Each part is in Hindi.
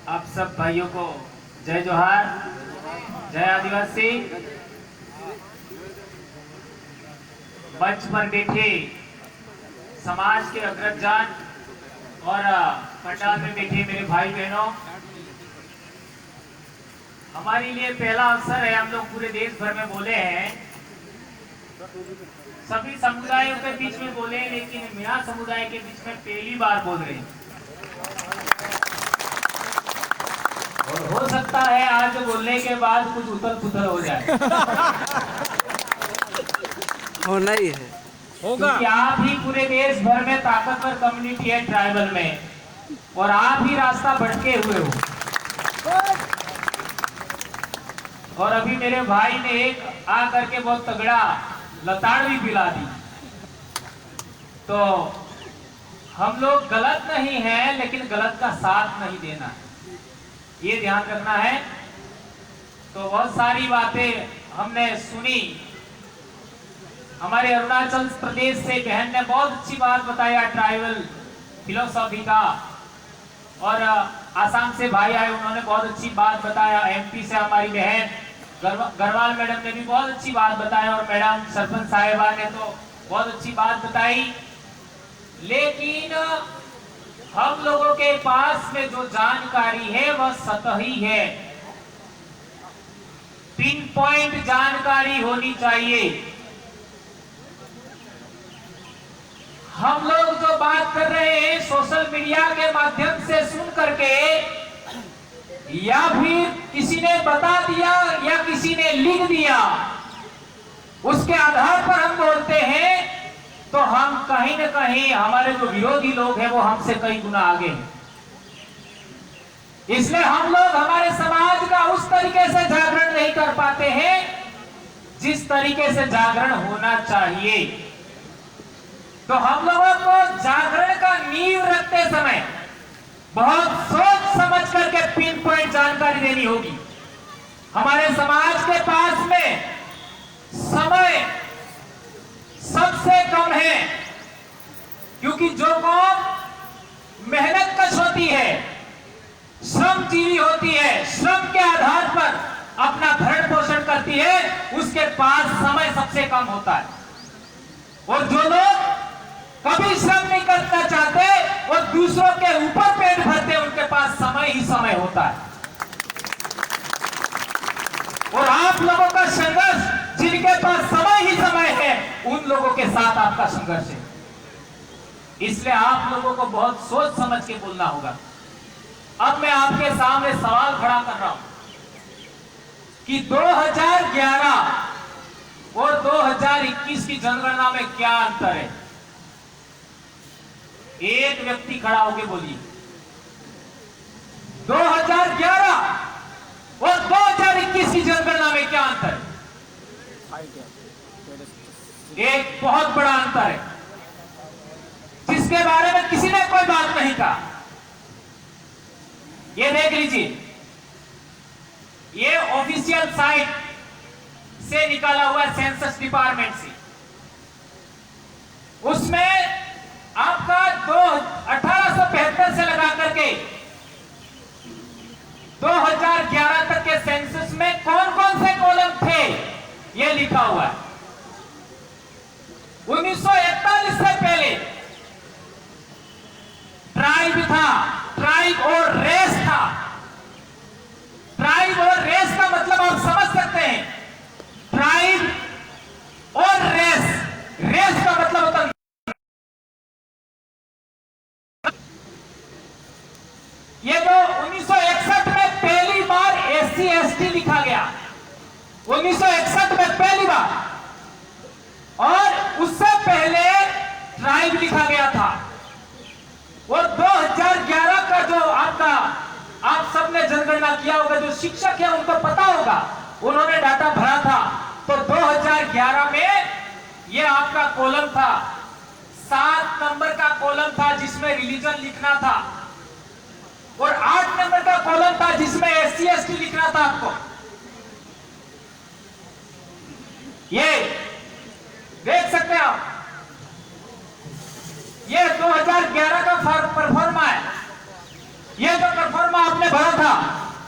आप सब भाइयों को जय जोहार, जय आदिवासी। मंच पर बैठे समाज के अग्रजन और पंडाल में बैठे मेरे भाई बहनों, हमारे लिए पहला अवसर है। हम लोग पूरे देश भर में बोले हैं, सभी समुदायों के बीच में बोले, लेकिन मीणा समुदाय के बीच में पहली बार बोल रहे हैं। और हो सकता है आज बोलने के बाद कुछ उथल पुथल हो जाए। होना ही है, होगा। क्योंकि आप ही पूरे देश भर में ताकतवर कम्युनिटी है ट्राइबल में, और आप ही रास्ता भटके हुए हो। और अभी मेरे भाई ने एक आ करके बहुत तगड़ा लताड़ भी पिला दी। तो हम लोग गलत नहीं है, लेकिन गलत का साथ नहीं देना है, ये ध्यान रखना है। तो बहुत सारी बातें हमने सुनी। हमारे अरुणाचल प्रदेश से बहन ने बहुत अच्छी बात बताया ट्राइबल फिलोसॉफी का, और आसाम से भाई आए, उन्होंने बहुत अच्छी बात बताया। एमपी से हमारी बहन गरवाल मैडम ने भी बहुत अच्छी बात बताया, और मैडम सरपंच साहिबा ने तो बहुत अच्छी बात बताई। लेकिन हम लोगों के पास में जो जानकारी है वह सतही है, पिन पॉइंट जानकारी होनी चाहिए। हम लोग जो बात कर रहे हैं सोशल मीडिया के माध्यम से सुन करके, या फिर किसी ने बता दिया या किसी ने लिख दिया, उसके आधार पर हम बोलते हैं, तो हम कहीं न कहीं हमारे जो विरोधी लोग हैं वो हमसे कई गुना आगे हैं। इसलिए हम लोग हमारे समाज का उस तरीके से जागरण नहीं कर पाते हैं जिस तरीके से जागरण होना चाहिए। तो हम लोगों को जागरण का नींव रखते समय बहुत सोच समझ करके पिन पॉइंट जानकारी देनी होगी। हमारे समाज के पास में समय सबसे कम है, क्योंकि जो कौम मेहनत कश होती है, श्रमजीवी होती है, श्रम के आधार पर अपना भरण पोषण करती है, उसके पास समय सबसे कम होता है। और जो लोग कभी श्रम नहीं करना चाहते और दूसरों के ऊपर पेट भरते, उनके पास समय ही समय होता है। और आप लोगों का संघर्ष, जिनके पास समय ही समय है, उन लोगों के साथ आपका संघर्ष है। इसलिए आप लोगों को बहुत सोच समझ के बोलना होगा। अब मैं आपके सामने सवाल खड़ा कर रहा हूं कि 2011 और 2021 की जनगणना में क्या अंतर है। एक व्यक्ति खड़ा होकर बोलिए, 2011 और 2021 की जनगणना में क्या अंतर है? एक बहुत बड़ा अंतर है, जिसके बारे में किसी ने कोई बात नहीं कहा। ये देख लीजिए, ये ऑफिशियल साइट से निकाला हुआ सेंसस डिपार्टमेंट से। उसमें आपका 1875 से लगा करके 2011 तक के सेंसस में कौन कौन से कॉलम थे, यह लिखा हुआ है। 1941 से पहले ट्राइब था, ट्राइब और रेस था। ट्राइब और रेस का मतलब आप समझ सकते हैं, ट्राइब और रेस, रेस का मतलब होता है। ये जो 1961 में पहली बार SC ST लिखा गया, 1961 में पहली बार, और उससे पहले ट्राइब लिखा गया था। और 2011 का जो आपका, आप सबने जनगणना किया होगा, जो शिक्षक है उनको पता होगा, उन्होंने डाटा भरा था। तो 2011 में ये आपका कॉलम था, 7 नंबर का कॉलम था जिसमें रिलीजन लिखना था, और 8 नंबर का कॉलम था जिसमें SC ST लिखना था आपको। ये देख सकते हैं आप, ये 2011 का परफॉर्मा है। ये जो परफॉर्मा आपने मैंने भरा था।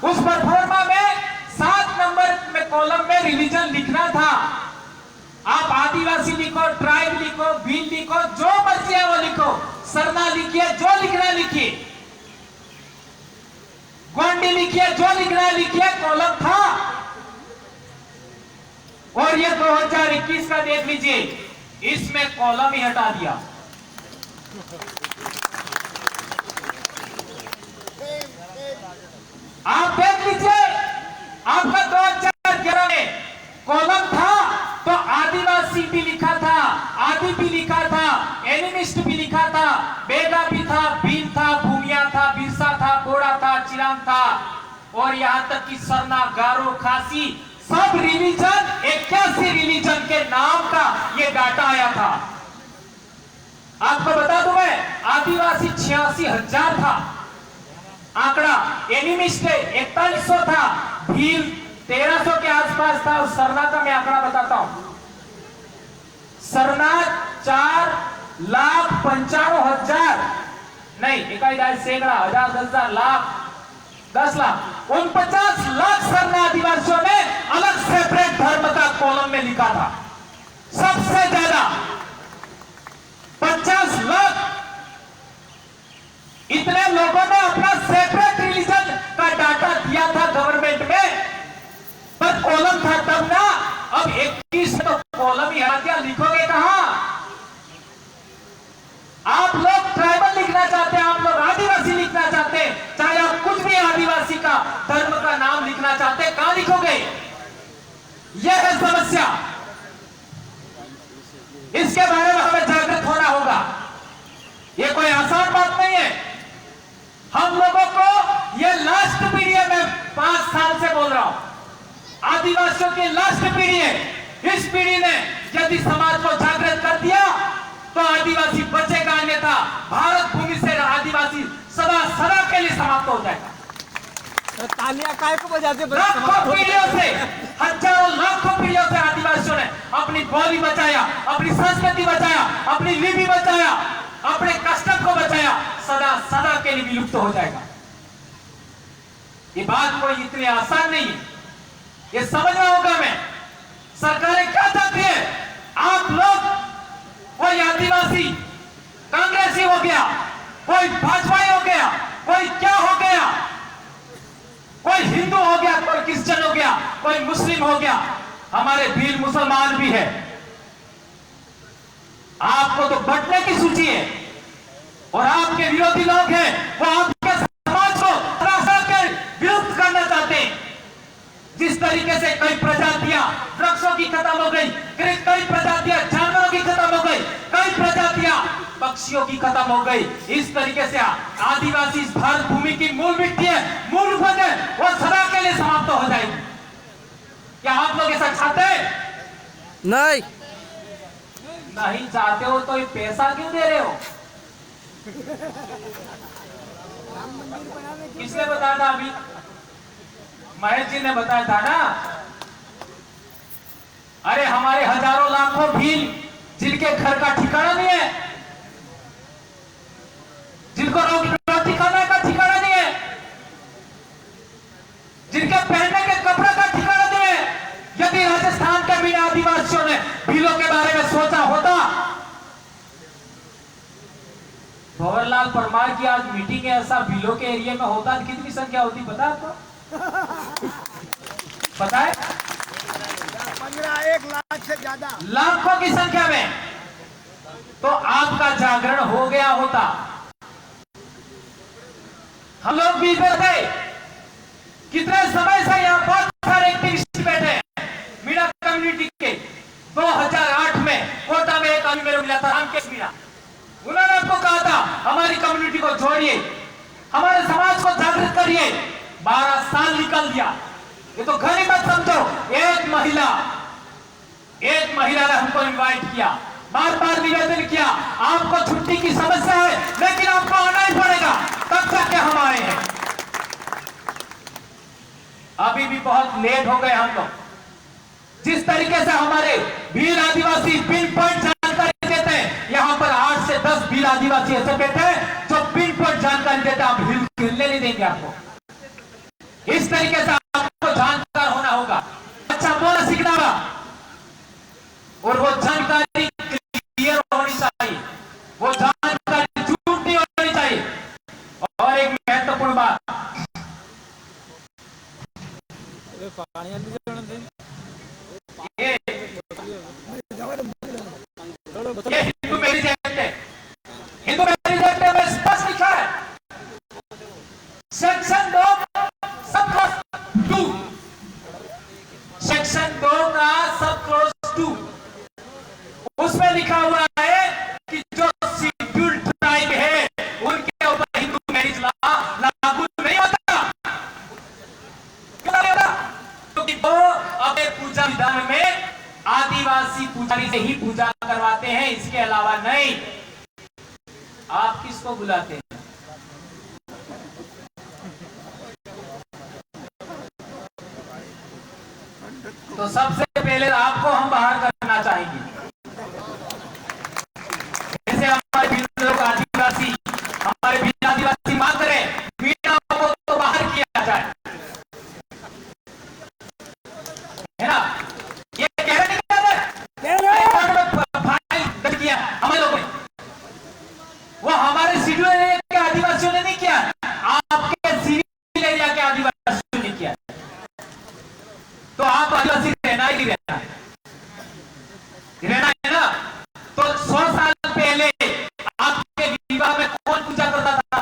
उस परफॉर्मा में 7 नंबर में कॉलम में रिलीजन लिखना था। आप आदिवासी लिखो, ट्राइब लिखो, भील लिखो, जो मर्जी है वो लिखो, सरना लिखिए, जो लिखना है लिखिए, गोंडी लिखिए, जो लिखना है लिखिए, कॉलम था। और ये 2021 का देख लीजिए, इसमें कॉलम ही हटा दिया। आप देख लीजिए, आपका 2011 में कॉलम था तो आदिवासी भी लिखा था, आदि भी लिखा था, एनिमिस्ट भी लिखा था, बेगा भी था, भील था, भूमिया था, बिरसा था, बोड़ा था, चिराम था, और यहां तक कि सरना, गारो, खासी, सब रिलीजन 81 रिलीजन के नाम का ये डाटा आया था। आपको बता दूं मैं, आदिवासी 86,000 था आंकड़ा, एनिमिस्ट 4100 था, भील 1300 के आसपास था, और सरना का मैं आंकड़ा बताता हूं। सरना 4,95,000 नहीं, इकाई सैकड़ा, हजार, 10,000, लाख, 10 लाख, 49 लाख सरना आदिवासियों ने अलग सेपरेट धर्म का कॉलम में लिखा था। सबसे ज्यादा 50 लाख इतने लोगों ने अपना सेपरेट रिलीजन का डाटा दिया था गवर्नमेंट में, पर कॉलम था तब ना। अब 21 तो कॉलम ही हटा दिया, लिखोगे कहां? आप लोग ट्राइबल लिखना चाहते हैं, आप लोग आदिवासी लिखना चाहते हैं, चाहे आप कुछ भी आदिवासी का धर्म का नाम लिखना चाहते हैं, कहां लिखोगे? यह है समस्या। इसके बारे में हमें जागृत होना होगा। यह कोई आसान बात नहीं है। हम लोगों को यह लास्ट पीढ़ी है, मैं 5 साल से बोल रहा हूं, आदिवासियों की लास्ट पीढ़ी है। इस पीढ़ी ने यदि समाज को जागृत कर दिया तो आदिवासी बचेगा, अन्यथा भारत भूमि से आदिवासी सदा सदा के लिए समाप्त हो जाएगा। तालियां काय को बजाते? लाखों पीढ़ियों से, हजारों लाखों पीढ़ियों से आदिवासियों ने अपनी बोली बचाया, अपनी संस्कृति बचाया, अपनी लिपि बचाया, अपने कस्टम को बचाया, सदा सदा के लिए विलुप्त हो जाएगा। ये बात कोई इतनी आसान नहीं है, ये समझना होगा। मैं सरकारें क्या चाहती है? आप लोग, कोई आदिवासी कांग्रेसी हो गया, कोई भाजपाई हो गया, कोई क्या हो गया, कोई हिंदू हो गया, कोई क्रिश्चियन हो गया, कोई मुस्लिम हो गया, हमारे भील मुसलमान भी है। आपको तो बंटने की सूची है, और आपके विरोधी लोग हैं, वो आपके समाज को त्रासद के विरुद्ध करना चाहते हैं। जिस तरीके से कई प्रजातियां वृक्षों की खत्म हो गई, कई प्रजातियां जानवरों की खत्म हो गई, कई प्रजातियां पक्षियों की खत्म हो गई, इस तरीके से आदिवासी इस भारत भूमि की मूल मिट्टी है, मूल उपज है, वो सदा के लिए समाप्त हो जाएगी। क्या आप लोग ऐसा चाहते हैं? नहीं। नहीं चाहते हो तो ये पैसा क्यों दे रहे हो? किसने बताया था? अभी महेश जी ने बताया था ना। अरे हमारे हजारों लाखों भील जिनके घर का ठिकाना नहीं है, जिनको रोटी खाने का ठिकाना नहीं है, जिनके पहनने के कपड़े का ठिकाना नहीं है, यदि राजस्थान के भी आदिवासियों ने भीलों के बारे में सोचा होता। भंवरलाल परमार की आज मीटिंग है, ऐसा भीलों के एरिया में होता तो कितनी संख्या होती पता है आपको? पता है? 1 लाख से ज्यादा, लाखों की संख्या में। तो आपका जागरण हो गया होता। हम लोग भी इधर थे, कितने समय से यहाँ बहुत सारे एक्टिविस्ट बैठे हैं मीणा कम्युनिटी के। 2008 में कोटा में एक आदमी मेरे को मिला था, रामकेश मीणा। उन्होंने आपको कहा था हमारी कम्युनिटी को जोड़िए, हमारे समाज को जागृत करिए। 12 साल निकल दिया। ये तो घर ही मत समझो। एक महिला ने हमको इनवाइट किया, बार बार निवेदन किया, आपको छुट्टी की समस्या है लेकिन आपको आना ही पड़ेगा, तब जाके हम आए हैं। अभी भी बहुत लेट हो गए हम लोग। जिस तरीके से हमारे भील आदिवासी पिन पॉइंट जानकारी देते हैं, यहां पर 8 से 10 भील आदिवासी ऐसे बैठे हैं जो पिन पॉइंट जानकारी देते हैं। आप हिलने नहीं देंगे आपको। इस तरीके से आपको जानकार होना होगा। अच्छा बोलना सीखना होगा और वो जानकारी क्लियर होनी चाहिए, वो जानकारी झूठ नहीं होनी चाहिए। और एक महत्वपूर्ण बात, ये हिंदू मैरिज एक्ट है। हिंदू मैरिज एक्ट में स्पष्ट लिखा है, सेक्शन 2 सब क्लॉज 2, सेक्शन 2 का सब क्लॉज 2, उसमें लिखा हुआ है कि जो शेड्यूल ट्राइब है उनके ऊपर हिंदू मैरिज लॉ लागू नहीं होता। क्योंकि वो अपने पूजा विधान में आदिवासी पुजारी से ही पूजा करवाते हैं, इसके अलावा नहीं। आप किसको बुलाते हैं? तो सबसे पहले आपको हम बाहर करना चाहेंगे। जैसे हमारे भिन्न लोग आदिवासी, हमारे भिन्न आदिवासी मांग करें मीडिया को तो बाहर किया जाए, है ना? ये कह रहे फाइल दर्ज किया हमारे लोगों ने, वो हमारे शेड्यूल एरिया के आदिवासियों ने नहीं किया, आपके सिविल एरिया के आदिवासियों ने किया। तो आप आदिवासी रहना ही रहना है, रहना है ना? तो 100 साल पहले आपके विवाह में कौन पूजा करता था?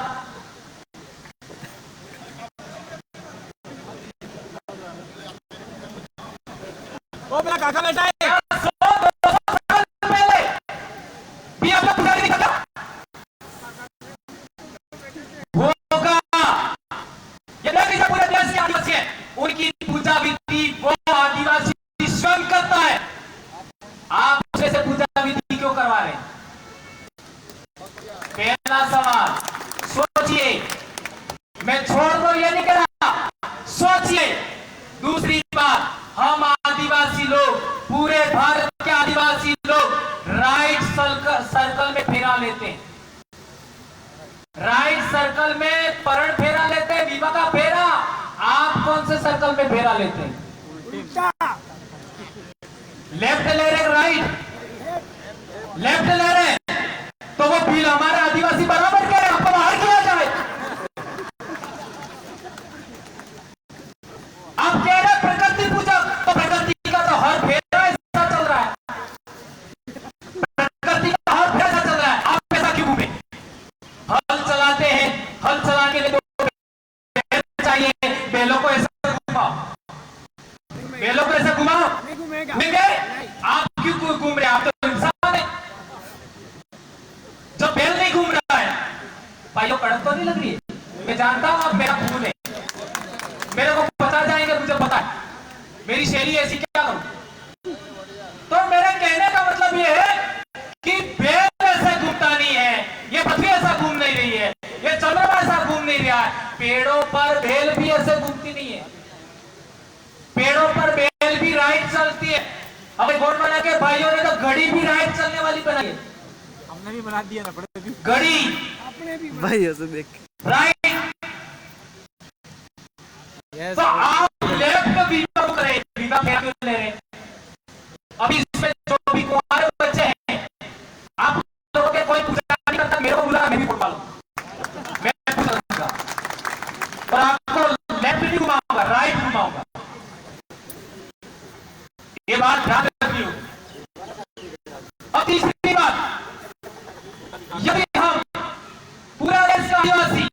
वो मेरा काका बेटा है। 100-200 साल पहले भी आपका पुजारी नहीं करता होगा। ये नहीं पूरे देश के आदिवासी है, उनकी पूजा विधि वो आदिवासी स्वयं करता है। आप उसमें से पूजा विधि क्यों करवा रहे हैं? पहला सवाल सोचिए, मैं छोड़ दो ये नहीं कह रहा, सोचिए। दूसरी बात, हम आदिवासी लोग, पूरे भारत के आदिवासी लोग राइट सर्कल में फेरा लेते हैं, राइट सर्कल में परण फेरा लेते हैं, विवाह का फेरा। आप कौन से सर्कल में फेरा लेते हैं? लेफ्ट ले रहे, राइट लेफ्ट ले रहे, तो वो बिल हमारे आदिवासी बराबर के आपको बाहर किया जाए। आप कह रहे प्रकृति पूजा, तो प्रकृति का तो हर फेरा ऐसा चल रहा है, प्रकृति का हर फेरा ऐसा चल रहा है। आप ऐसा क्यों घूमे? हल चलाते हैं, हल चलाने के लिए तो चाहिए, बैलों को ऐसा घुमाओ, बैलों को ऐसा घुमाओ, नहीं गए? आप क्यों घूम रहे? आप तो इंसान है। जब बैल नहीं घूम रहा है, भाइयों कड़क तो नहीं लग रही है? मैं जानता हूं आप मेरा खून है, मेरे को पता जाएंगे, मुझे पता है मेरी शैली ऐसी, क्या करूं? तो मेरे कहने का मतलब यह है कि बैल ऐसे घूमता नहीं है, ये पृथ्वी ऐसा घूम नहीं रही है, ये चंद्रमा ऐसा घूम नहीं रहा है। पेड़ों पर बेल भी ऐसे घूमती नहीं है, पेड़ों पर बेल भी राइट चलती है। अब बोर्ड बना के भाइयों ने तो घड़ी भी राइट चलने वाली बनाई है, हमने भी बना दिया ना घड़ी अपने भी भाइयों से देख राइट। तो आप लेफ्ट विवाह करें, विवाह क्या क्यों ले रहे हैं? अभी इसमें जो भी कुंवारे बच्चे हैं, आप लोगों के कोई पूजा नहीं करता, मेरे को बुला, मैं भी वोट डालूं, मैं पूजा करूंगा, और आपको लेफ्ट नहीं घुमाऊंगा, राइट घुमाऊंगा। ये बात ध्यान रखनी होगी। अब तीसरी बात, यदि हम पूरा देश का आदिवासी,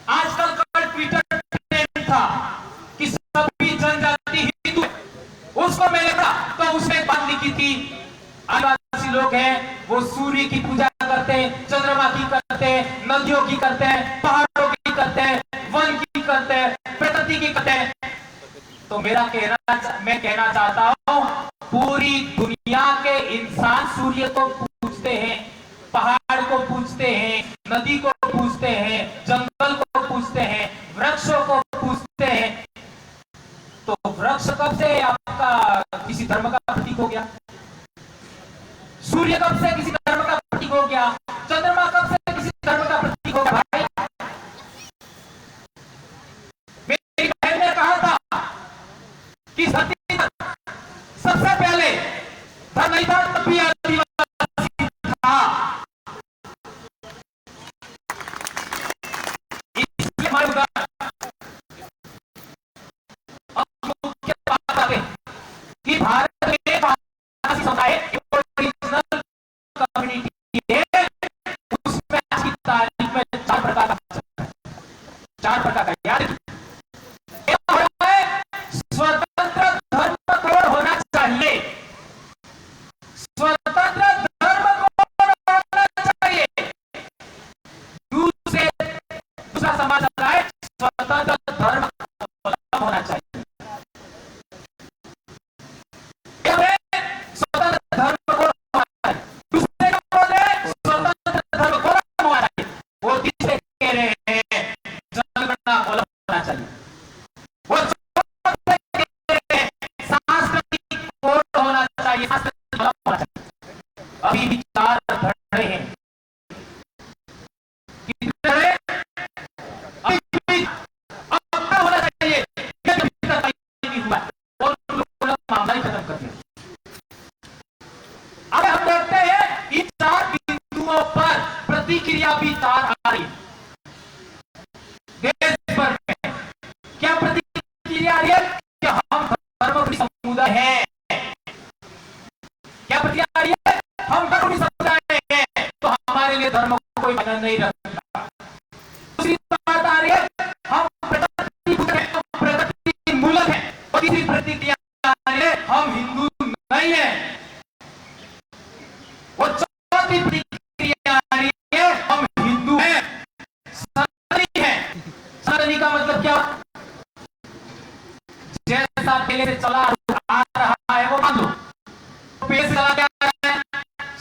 आजकल का ट्विटर ट्रेंड था कि सभी जनजाति हिंदू, उसको मैंने कहा तो उसने बात लिखी थी, आदिवासी लोग हैं वो सूर्य की पूजा करते हैं, चंद्रमा की करते हैं, नदियों की करते हैं, पहाड़ों की करते हैं, वन की करते हैं, प्रकृति की करते हैं। तो मैं कहना चाहता हूं, पूरी दुनिया के इंसान सूर्य को पूजते हैं, पहाड़ को पूजते हैं, नदी को पूजते हैं, जंगल को पूजते हैं, वृक्षों को पूजते हैं। तो वृक्ष कब से आपका किसी धर्म का प्रतीक हो गया? सूर्य कब से किसी धर्म का प्रतीक हो गया? चंद्रमा कब से किसी धर्म का प्रतीक हो गया? भाई मेरी बहन ने 4 प्रकार का याद रखिए। स्वतंत्र धर्म कोड होना चाहिए, स्वतंत्र धर्म कोड होना चाहिए। दूसरा समाज है स्वतंत्र धर्म होना चाहिए। स्वतंत्र धर्म कोड होना चाहिए, दूसरे का बोल रहे स्वतंत्र धर्म कोड होना चाहिए। वो तीसरे कह रहे हैं जनगणना होना चाहिए। वो सांस्कृतिक कोड होना चाहिए, सांस्कृतिक होना चाहिए। अभी विचार धड़े हैं, कितने अभी अब क्या होना चाहिए, ये नहीं हुआ और लोग मामला ही खत्म कर दिया। अब हम देखते हैं इन 4 बिंदुओं पर प्रतिक्रिया भी तार आ रही देश भर में। क्या प्रतिक्रिया आ रही है कि हम धर्म समुदाय हैं? क्या प्रतिक्रिया आ रही है? हम धर्म समुदाय हैं तो हमारे लिए धर्म कोई मायने नहीं रखता। दूसरी बात आ रही है हम प्रगति मूलक हैं। और तीसरी प्रतिक्रिया आ रही है हम हिंदू नहीं है। वो चौथी प्रतिक्रिया आ रही है हम हिंदू हैं, सनातनी हैं। सनातनी का मतलब क्या? जैसा पहले से चला आ रहा है वो मान लो, पेड़ से चला गया है,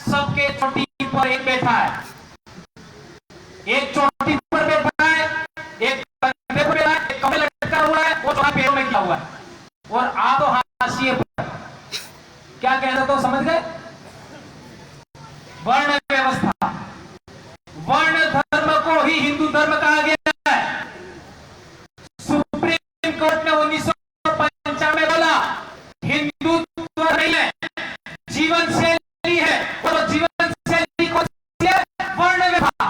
सबके चोटी पर एक बैठा है, एक चोटी पर बैठा है, एक कंधे पर बैठा है, एक कमर लटका हुआ है, वो थोड़ा पैरों में किया हुआ है, और आप तो हाशिए पर। क्या कहना तो समझ गए? वर्ण व्यवस्था, वर्ण धर्म को ही हिंदू धर्म कहा गया है। सुप्रीम कोर्ट ने 1995 में बोला हिंदुत्व नहीं है, जीवन शैली है। और जीवन शैली कौन सी है? वर्ण व्यवस्था।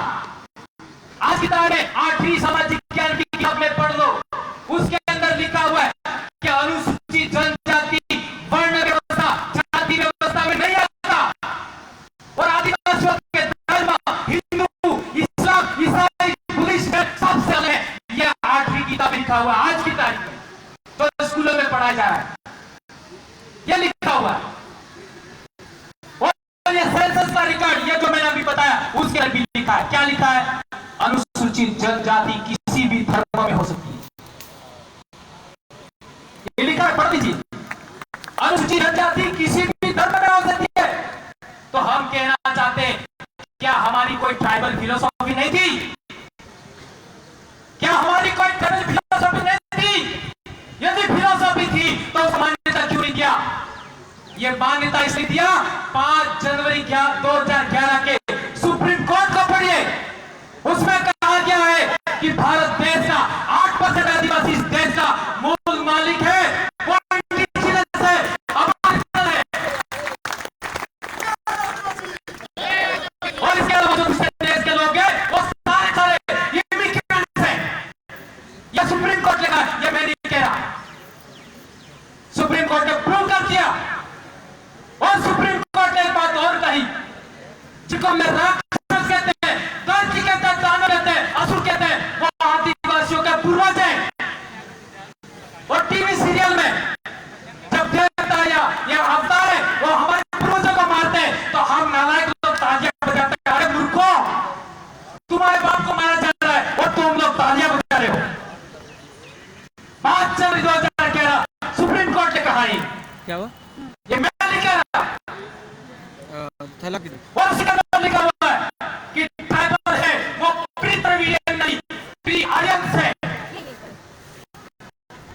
आज की तारीख 8वीं सामाजिक ज्ञान की किताब में पढ़ लो, उसके अंदर लिखा हुआ है कि अनुसूचित जनजाति वर्ण व्यवस्था, जाति व्यवस्था में नहीं आता। और आदिवासियों के धर्म हिंदू, इस्लाम, ईसाई, बुद्धिस्ट सबसे अलग है। यह 8वीं किताब में लिखा हुआ आज की तारीख में, तो स्कूलों में पढ़ाया जा रहा है, यह लिखा हुआ है। और यह सेंसस का रिकॉर्ड, ये जो मैंने अभी बताया उसके अंदर भी लिखा है। क्या लिखा है? अनुसूचित जनजाति किसी भी धर्म में हो सकती है, ये लिखा है, पढ़ लीजिए। अनुसूचित जनजाति किसी भी धर्म में हो सकती है। तो हम कहना चाहते हैं क्या हमारी कोई ट्राइबल फिलोसॉफी नहीं थी? क्या हमारी कोई ट्राइबल फिलोसॉफी नहीं थी? यदि फिलोसॉफी थी तो मान्यता क्यों नहीं दिया? ये मान्यता इसलिए दिया 5 जनवरी 2011 के सुप्रीम कोर्ट को पढ़िए, उसमें कहा गया है कि भारत देश का 8% आदिवासी इस देश का मूल मालिक है, वो इंडिजिनस है, अबारिजिनल है। और इसके अलावा जो दूसरे देश के लोग हैं वो सारे इमिग्रेंट्स हैं। यह सुप्रीम कोर्ट लिखा है, यह मैं नहीं कह रहा, सुप्रीम कोर्ट ने प्रूव कर दिया। और सुप्रीम कोर्ट ने एक बात और कही, जिसको हम राक्षस कहते हैं, दर्जी कहते हैं, दानव कहते हैं, असुर कहते हैं, वो आदिवासियों के पूर्वज हैं। और टीवी सीरियल में जब देवता या अवतार है वो हमारे पूर्वजों को मारते हैं तो हम नालायक लोग तालियां बजाते हैं। अरे मूर्खों, तुम्हारे बाप को मारा जा रहा है और तुम लोग तालियां बजा रहे हो। 5 जनवरी 2011 सुप्रीम कोर्ट ने कहा है। क्या हुआ? ये मैं नहीं कह रहा, थैला और उसके अंदर लिखा हुआ है कि ट्राइबल है वो प्री द्रविडियन नहीं, प्री आर्यन है।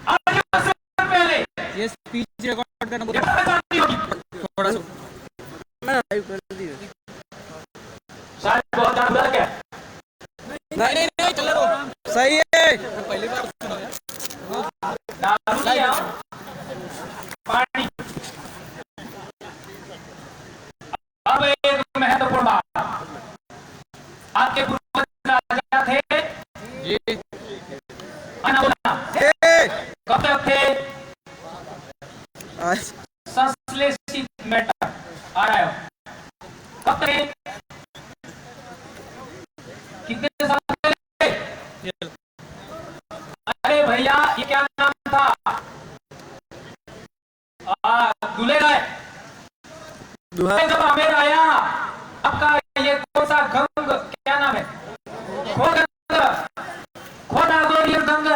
आदिवासी पहले ये स्पीच रिकॉर्ड करना ये जानती होगी, थोड़ा सा मैं लाइव कर दिया। शायद बहुत ज्यादा क्या नहीं चलो सही है। पहली बार सुना यार, दारू लिया, पानी। अब एक महत्वपूर्ण बात, आपके पूर्वज राजा थे जी, कब तक थे? आज संश्लेषित मैटर आ रहा है, कब तक? कितने साल पहले? भैया ये क्या नाम था? दूल्हे का है। जब आमेर आया आपका ये कौन सा गंग क्या नाम है? खोडागोरियर गंग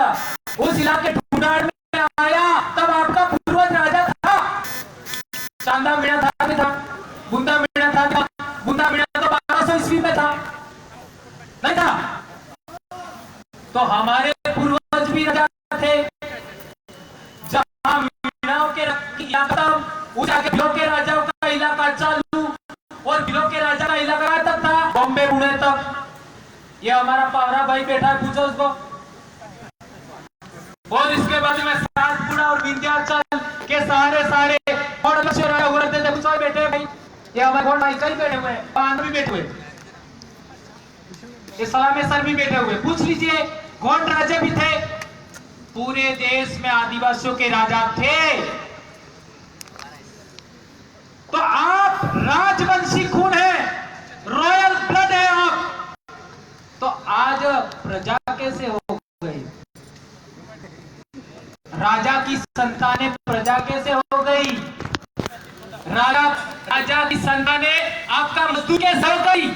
उस इलाके ढूंढाड़ में आया तब आपका पूर्वज राजा था। चांदा मीणा था भी था, बुंदा मीणा था। बुंदा मीणा तो 1200 ईस्वी में था, नहीं था? तो हमारे पूर्वज भी राजा थे। जहां मीणाओं के इलाका उस आगे भिलों के राजाओं का इलाका चालू और भिलों के राजा का इलाका तक था बॉम्बे पुणे तक। ये हमारा पावरा भाई बैठा है, पूछो उसको। और इसके बाद में सातपुड़ा और विंध्याचल के सारे और पूछो बैठे भाई। ये हमारे गोंड भाई कई बैठे हुए हैं, भी बैठे हुए, ये सलामेसर भी बैठे हुए। पूछ लीजिए गोंड राजे भी थे। पूरे देश में आदिवासियों के राजा थे। तो आप राजवंशी खून है, रॉयल ब्लड है आप। तो आज प्रजा कैसे हो गई? राजा की संतानें प्रजा कैसे हो गई? राजा की संतानें आपका मजदूर कैसे हो गई?